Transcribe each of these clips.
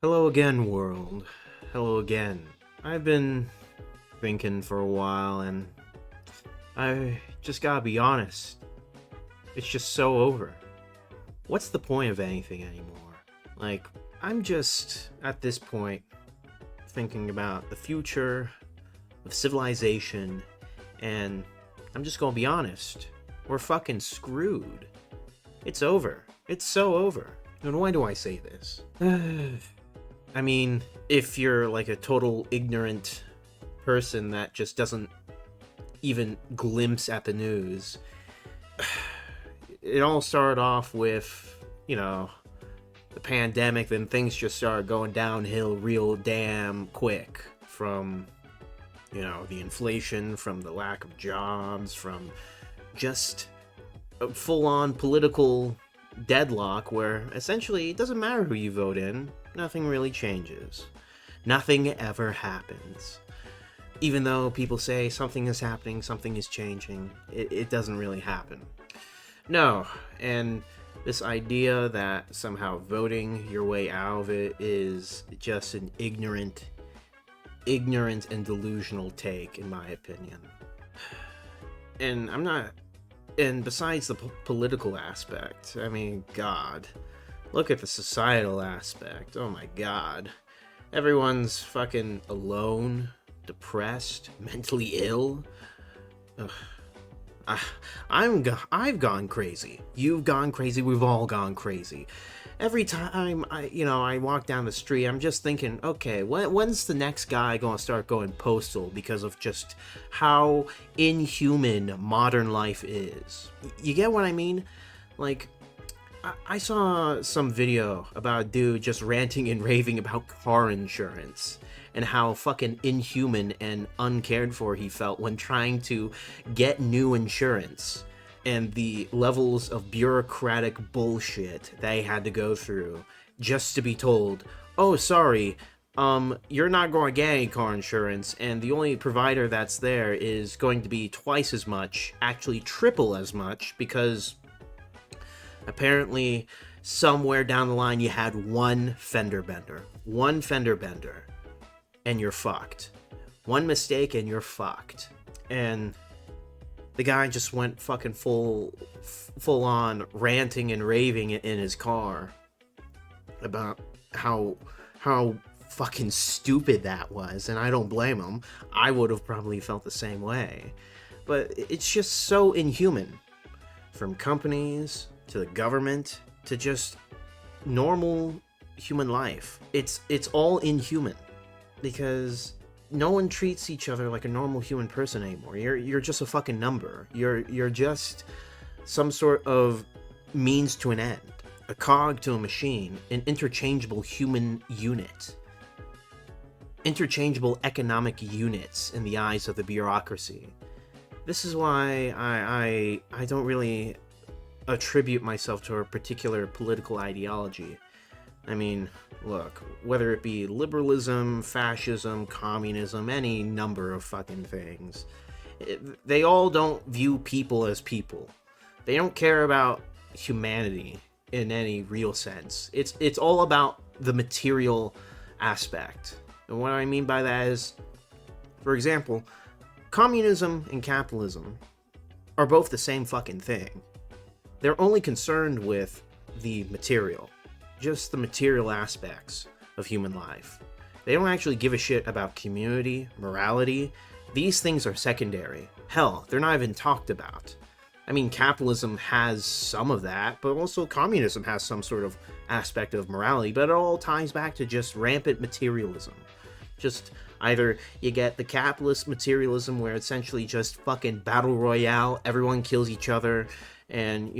Hello again, world. Hello again. I've been thinking for a while, and I just gotta be honest. It's just so over. What's the point of anything anymore? Like, I'm just, at this point, thinking about the future of civilization, and I'm just gonna be honest. We're fucking screwed. It's over. It's so over. And why do I say this? I mean, if you're like a total ignorant person that just doesn't even glimpse at the news, it all started off with, the pandemic, then things just started going downhill real damn quick from, the inflation, from the lack of jobs, from just a full on political deadlock where essentially it doesn't matter who you vote in, nothing really changes. Nothing ever happens. Even though people say something is happening, something is changing, it doesn't really happen. No, and this idea that somehow voting your way out of it is just an ignorant and delusional take, in my opinion. And I'm not. And besides the political aspect, I mean, God, look at the societal aspect. Oh my God. Everyone's fucking alone, depressed, mentally ill. Ugh. I've gone crazy. You've gone crazy. We've all gone crazy. Every time I walk down the street, I'm just thinking, okay, when's the next guy gonna start going postal because of just how inhuman modern life is? You get what I mean? Like, I saw some video about a dude just ranting and raving about car insurance and how fucking inhuman and uncared for he felt when trying to get new insurance and the levels of bureaucratic bullshit they had to go through just to be told, oh, sorry, you're not going to get any car insurance, and the only provider that's there is going to be twice as much, actually triple as much, because apparently somewhere down the line you had one fender bender, and you're fucked. One mistake and you're fucked. And the guy just went fucking full on ranting and raving in his car about how fucking stupid that was, and I don't blame him. I would have probably felt the same way. But it's just so inhuman. From companies to the government to just normal human life. It's all inhuman because no one treats each other like a normal human person anymore. You're just a fucking number. You're just some sort of means to an end, a cog to a machine, an interchangeable human unit, interchangeable economic units in the eyes of the bureaucracy. This is why I don't really attribute myself to a particular political ideology. I mean, look, whether it be liberalism, fascism, communism, any number of fucking things, they all don't view people as people. They don't care about humanity in any real sense. It's all about the material aspect. And what I mean by that is, for example, communism and capitalism are both the same fucking thing. They're only concerned with the material. Just the material aspects of human life. They don't actually give a shit about community, morality. These things are secondary. Hell, they're not even talked about. I mean, capitalism has some of that, but also communism has some sort of aspect of morality, but it all ties back to just rampant materialism. Just either you get the capitalist materialism where essentially just fucking battle royale, everyone kills each other, and,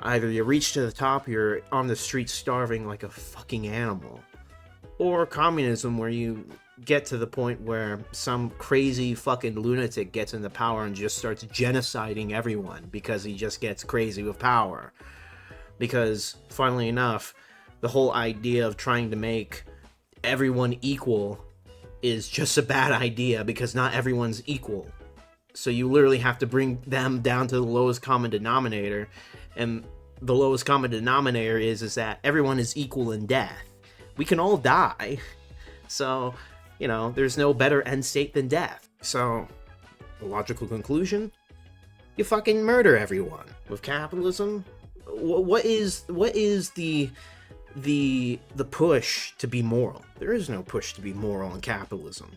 either you reach to the top, you're on the street starving like a fucking animal. Or communism, where you get to the point where some crazy fucking lunatic gets into power and just starts genociding everyone because he just gets crazy with power. Because, funnily enough, the whole idea of trying to make everyone equal is just a bad idea because not everyone's equal. So you literally have to bring them down to the lowest common denominator, and the lowest common denominator is that everyone is equal in death. We can all die. So, there's no better end state than death. So, the logical conclusion? You fucking murder everyone. With capitalism, what is the push to be moral? There is no push to be moral in capitalism.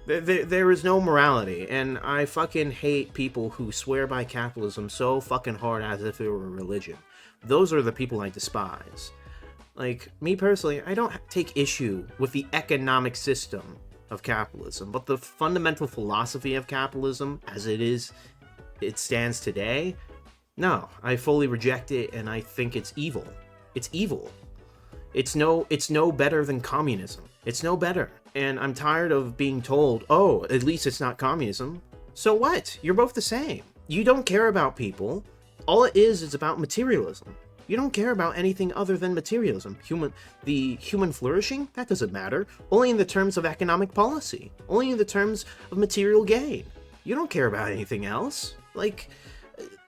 There is no morality, and I fucking hate people who swear by capitalism so fucking hard as if it were a religion. Those are the people I despise. Like, me personally, I don't take issue with the economic system of capitalism, but the fundamental philosophy of capitalism, as it stands today, no, I fully reject it, and I think it's evil. It's evil. It's no better than communism. It's no better. And I'm tired of being told, oh, at least it's not communism. So what? You're both the same. You don't care about people. All it is about materialism. You don't care about anything other than materialism. The human flourishing, that doesn't matter. Only in the terms of economic policy. Only in the terms of material gain. You don't care about anything else. Like,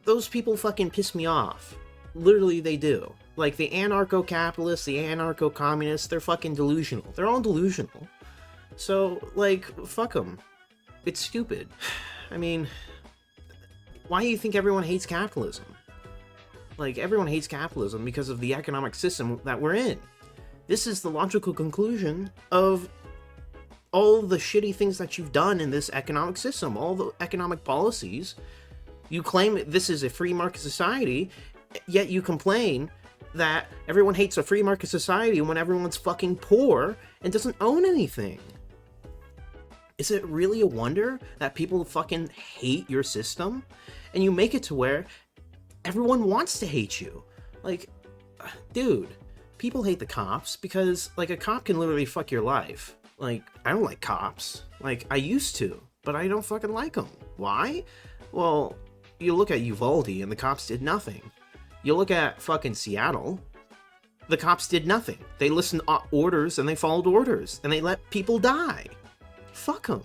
those people fucking piss me off. Literally, they do. Like, the anarcho-capitalists, the anarcho-communists, they're fucking delusional. They're all delusional. So, like, fuck them. It's stupid. I mean, why do you think everyone hates capitalism? Like, everyone hates capitalism because of the economic system that we're in. This is the logical conclusion of all the shitty things that you've done in this economic system, all the economic policies. You claim this is a free market society, yet you complain that everyone hates a free market society when everyone's fucking poor and doesn't own anything. Is it really a wonder that people fucking hate your system? And you make it to where everyone wants to hate you. Like, dude, people hate the cops because, like, a cop can literally fuck your life. Like, I don't like cops. Like, I used to, but I don't fucking like them. Why? Well, you look at Uvalde and the cops did nothing. You look at fucking Seattle, the cops did nothing. They listened to orders and they followed orders and they let people die. Fuck them.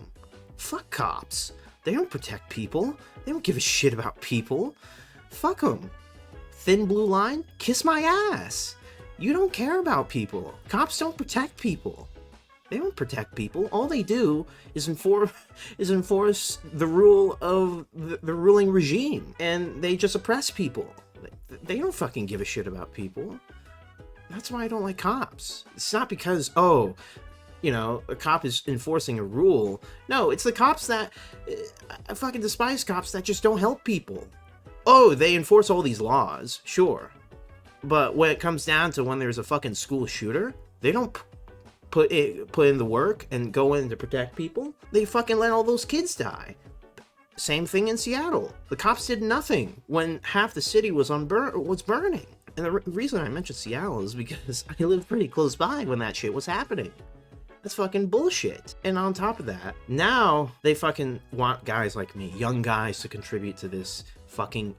Fuck cops. They don't protect people. They don't give a shit about people. Fuck them. Thin blue line? Kiss my ass. You don't care about people. Cops don't protect people. They don't protect people. All they do is enforce the rule of the ruling regime. And they just oppress people. They don't fucking give a shit about people. That's why I don't like cops. It's not because, a cop is enforcing a rule. No, it's the cops that... I fucking despise cops that just don't help people. Oh, they enforce all these laws, sure. But when it comes down to when there's a fucking school shooter, they don't put in the work and go in to protect people. They fucking let all those kids die. Same thing in Seattle. The cops did nothing when half the city was burning. And the reason I mentioned Seattle is because I lived pretty close by when that shit was happening. That's fucking bullshit. And on top of that, now they fucking want guys like me, young guys, to contribute to this fucking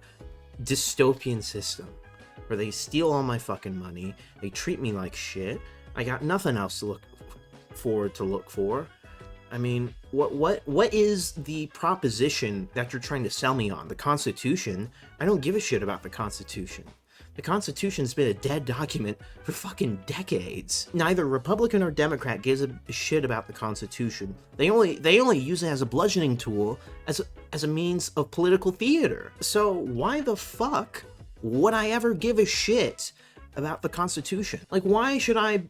dystopian system where they steal all my fucking money, they treat me like shit. I got nothing else to look for. I mean, what is the proposition that you're trying to sell me on? The Constitution? I don't give a shit about the Constitution. The Constitution's been a dead document for fucking decades. Neither Republican or Democrat gives a shit about the Constitution. They only use it as a bludgeoning tool, as a means of political theater. So why the fuck would I ever give a shit about the Constitution? Like, why should I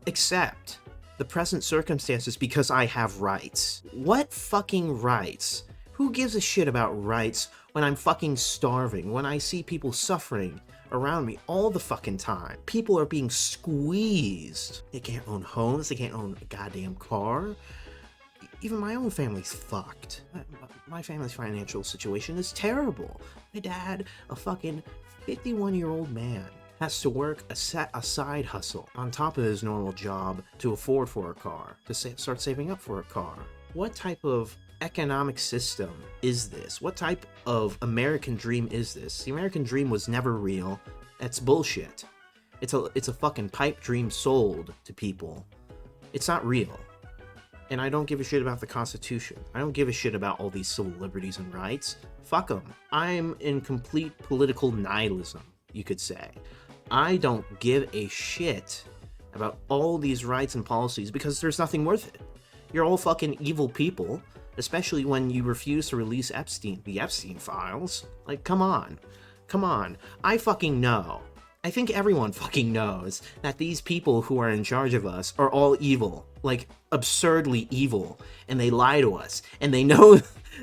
accept the present circumstances because I have rights? What fucking rights? Who gives a shit about rights when I'm fucking starving, when I see people suffering around me all the fucking time? People are being squeezed. They can't own homes, they can't own a goddamn car. Even my own family's fucked. My family's financial situation is terrible. My dad, a fucking 51-year-old man, has to work a side hustle on top of his normal job to afford for a car, to start saving up for a car. What type of economic system is this? What type of American dream is this? The American dream was never real. That's bullshit. It's a fucking pipe dream sold to people. It's not real. And I don't give a shit about the Constitution. I don't give a shit about all these civil liberties and rights. Fuck them. I'm in complete political nihilism, you could say. I don't give a shit about all these rights and policies because there's nothing worth it. You're all fucking evil people, especially when you refuse to release the Epstein files. Like, come on. Come on. I fucking know. I think everyone fucking knows that these people who are in charge of us are all evil. Like, absurdly evil. And they lie to us. And they know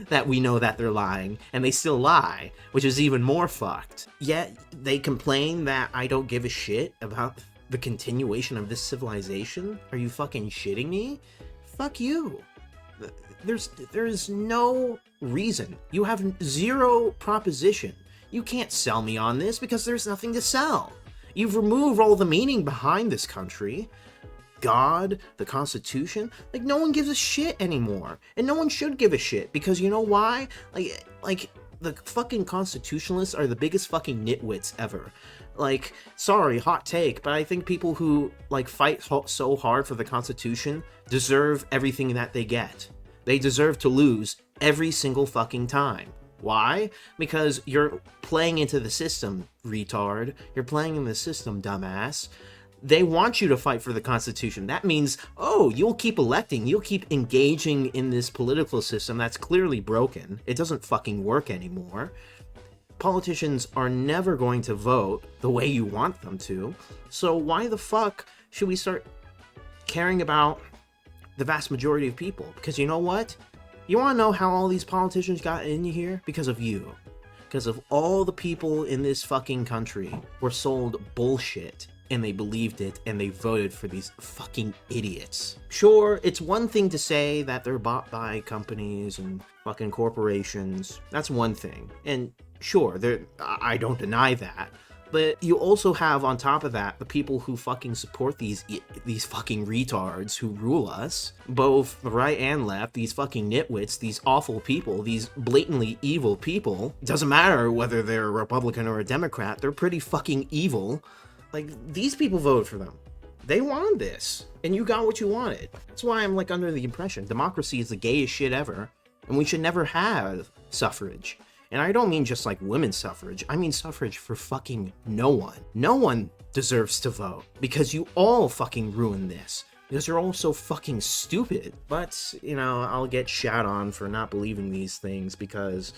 that we know that they're lying. And they still lie, which is even more fucked. Yet, they complain that I don't give a shit about the continuation of this civilization? Are you fucking shitting me? Fuck you. There's no reason. You have zero proposition. You can't sell me on this because there's nothing to sell. You've removed all the meaning behind this country. God, the Constitution, like no one gives a shit anymore. And no one should give a shit because you know why? Like the fucking constitutionalists are the biggest fucking nitwits ever. Like, sorry, hot take, but I think people who like fight so hard for the Constitution deserve everything that they get. They deserve to lose every single fucking time. Why? Because you're playing into the system, retard. You're playing in the system, dumbass. They want you to fight for the Constitution. That means, oh, you'll keep electing, you'll keep engaging in this political system that's clearly broken. It doesn't fucking work anymore. Politicians are never going to vote the way you want them to. So why the fuck should we start caring about the vast majority of people? Because you know what? You want to know how all these politicians got in here? Because of you. Because of all the people in this fucking country were sold bullshit and they believed it and they voted for these fucking idiots. Sure, it's one thing to say that they're bought by companies and fucking corporations. That's one thing. And sure, I don't deny that. But you also have, on top of that, the people who fucking support these fucking retards who rule us, both the right and left, these fucking nitwits, these awful people, these blatantly evil people. Doesn't matter whether they're a Republican or a Democrat, they're pretty fucking evil. Like, these people voted for them. They wanted this, and you got what you wanted. That's why I'm, like, under the impression democracy is the gayest shit ever, and we should never have suffrage. And I don't mean just like women's suffrage, I mean suffrage for fucking no one. No one deserves to vote because you all fucking ruined this. Because you're all so fucking stupid. But, you know, I'll get shat on for not believing these things because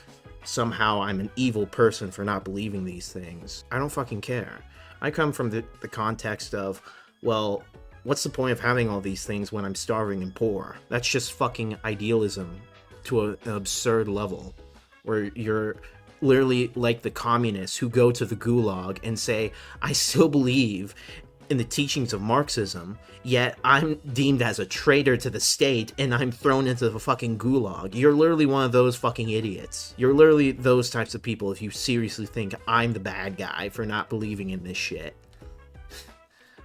somehow I'm an evil person for not believing these things. I don't fucking care. I come from the context of, well, what's the point of having all these things when I'm starving and poor? That's just fucking idealism to an absurd level. Where you're literally like the communists who go to the gulag and say, I still believe in the teachings of Marxism, yet I'm deemed as a traitor to the state and I'm thrown into the fucking gulag. You're literally one of those fucking idiots. You're literally those types of people if you seriously think I'm the bad guy for not believing in this shit.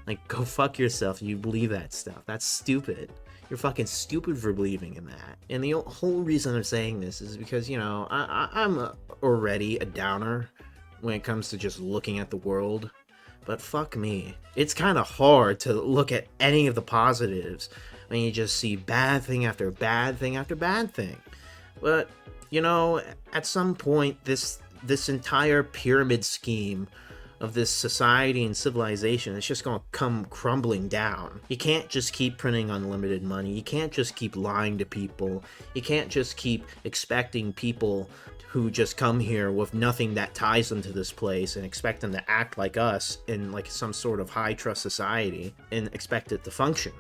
Like, go fuck yourself if you believe that stuff. That's stupid. You're fucking stupid for believing in that. And the whole reason I'm saying this is because, you know, I'm already a downer when it comes to just looking at the world. But fuck me. It's kind of hard to look at any of the positives when you just see bad thing after bad thing after bad thing. But, you know, at some point, this entire pyramid scheme of this society and civilization, it's just gonna come crumbling down. You can't just keep printing unlimited money. You can't just keep lying to people. You can't just keep expecting people who just come here with nothing that ties them to this place and expect them to act like us in like some sort of high trust society and expect it to function.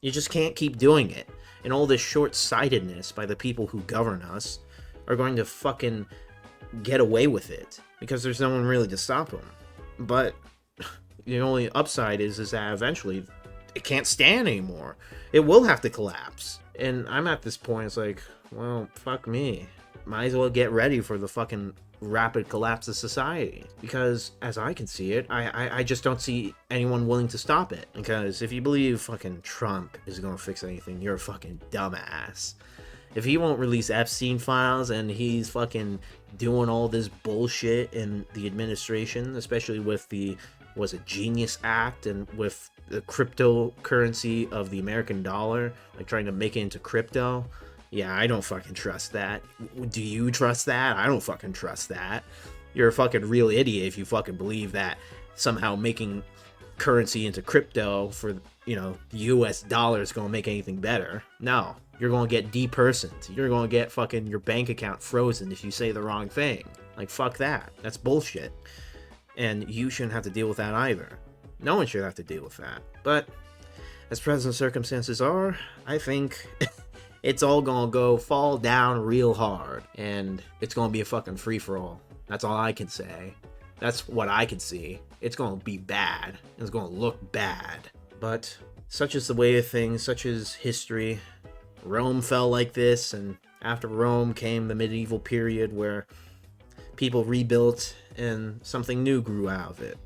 You just can't keep doing it. And all this short-sightedness by the people who govern us are going to fucking get away with it because there's no one really to stop them. But the only upside is that eventually it can't stand anymore. It will have to collapse. And I'm at this point, it's like, well, fuck me. Might as well get ready for the fucking rapid collapse of society. Because, as I can see it, I just don't see anyone willing to stop it. Because if you believe fucking Trump is gonna fix anything, you're a fucking dumbass. If he won't release Epstein files and he's fucking doing all this bullshit in the administration, especially with the, was it Genius Act and with the cryptocurrency of the American dollar, like trying to make it into crypto, yeah, I don't fucking trust that. Do you trust that? I don't fucking trust that. You're a fucking real idiot if you fucking believe that somehow making currency into crypto for, the US dollar is going to make anything better. No, you're going to get depersoned. You're going to get fucking your bank account frozen if you say the wrong thing. Like, fuck that. That's bullshit. And you shouldn't have to deal with that either. No one should have to deal with that. But as present circumstances are, I think it's all gonna go fall down real hard, and it's gonna be a fucking free-for-all. That's all I can say. That's what I can see. It's gonna be bad. It's gonna look bad. But such is the way of things, such is history. Rome fell like this, and after Rome came the medieval period where people rebuilt and something new grew out of it.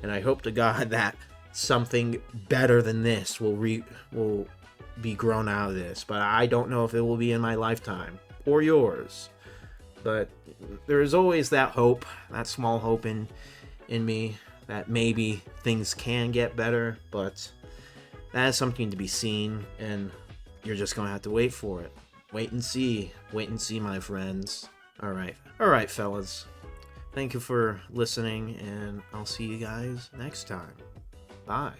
And I hope to God that something better than this will be grown out of this. But I don't know if it will be in my lifetime or yours. But there is always that hope, that small hope in me, that maybe things can get better. But that is something to be seen, and you're just going to have to wait for it. Wait and see, my friends. All right, fellas. Thank you for listening, and I'll see you guys next time. Bye.